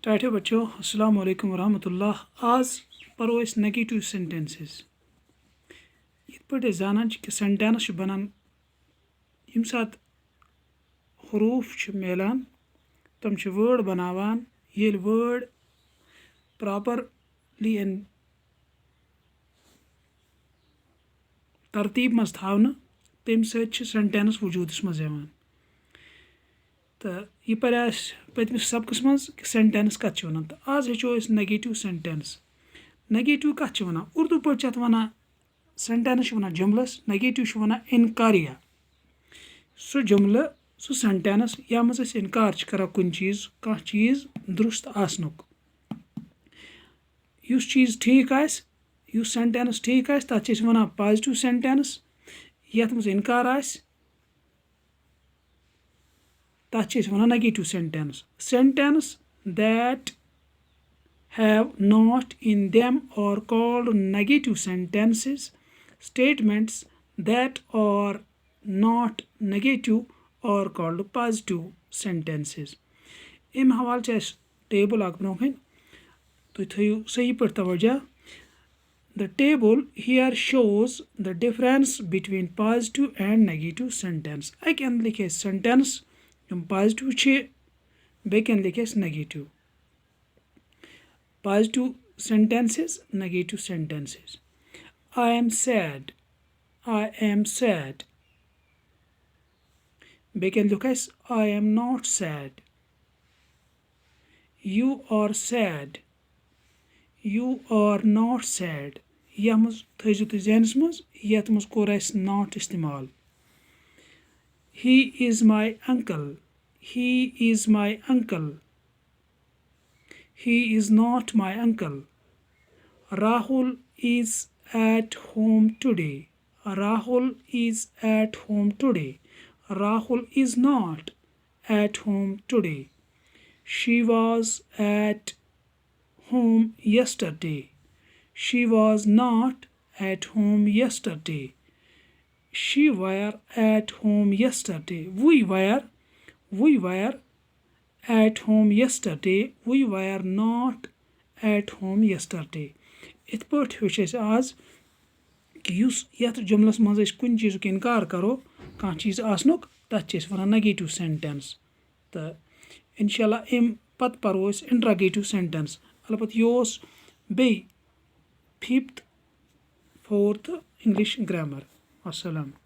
टाइटो बच्चों अस्सलाम वालेकुम वरहमतुल्लाह। आज पढ़ो अस नेगेटिव सेंटेंसेस। इत पे जानान कि सेंटेंस बनान यम सात हरूफ मिलान तम वर्ड बनावान ये वर्ड प्रॉपरली तरतीब मज थावन तम सेंटेंस वजूदस मज यवान। तो यह पर पतमिस सबकस मज कि सेंटेंस कत वन। तो आज हेचो नेगेटिव सेंटेंस। नेगेटिव कत वन उर्दू पे वन सेंटेंस वन जुमलस, नेगेटिव वन इनकारिया। सो जुमल सो सेंटेंस या मज इनकार कर कुन चीज कह चीज दुरुस्त आसनुक। युस चीज ठीक आस, युस सेंटेंस ठीक आस तथ वन पॉजिटिव सेंटेंस। यथ मज इनकार आस तथ one negative sentence. Sentence that have not in them are called negative sentences. Statements that are not negative are called positive sentences. अम हवाल टेबल ब्रो तुम थो सही पे तवज्जो। The table here shows the difference between positive and negative sentence. अक अंद लिखे sentence यम positive बेक अंद लिखे negative. Positive sentences, negative sentences. I am sad. I am sad. बेक अंद लिखे I am not sad. You are sad. You are not sad. यह मज थो तुम जहनस मज यथ मज कोर not इस्तेमाल। He is my uncle. He is my uncle. He is not my uncle. Rahul is at home today. Rahul is at home today. Rahul is not at home today. She was at home yesterday. She was not at home yesterday. She were at home yesterday. We were at home yesterday. We were not at home yesterday. इत पट हेच आज कि यथ जुमलस मज कुन चीज़ इनकार करो कह चीज़ आसनुक तथ वन नेगेटिव सेंटेंस। तो इंशाल्लाह अम पत पढ़ो इंट्रोगेटिव सेंटेंस। अलबत्त यह बे 5th 4th इंग्लिश ग्रामर। अस्सलाम।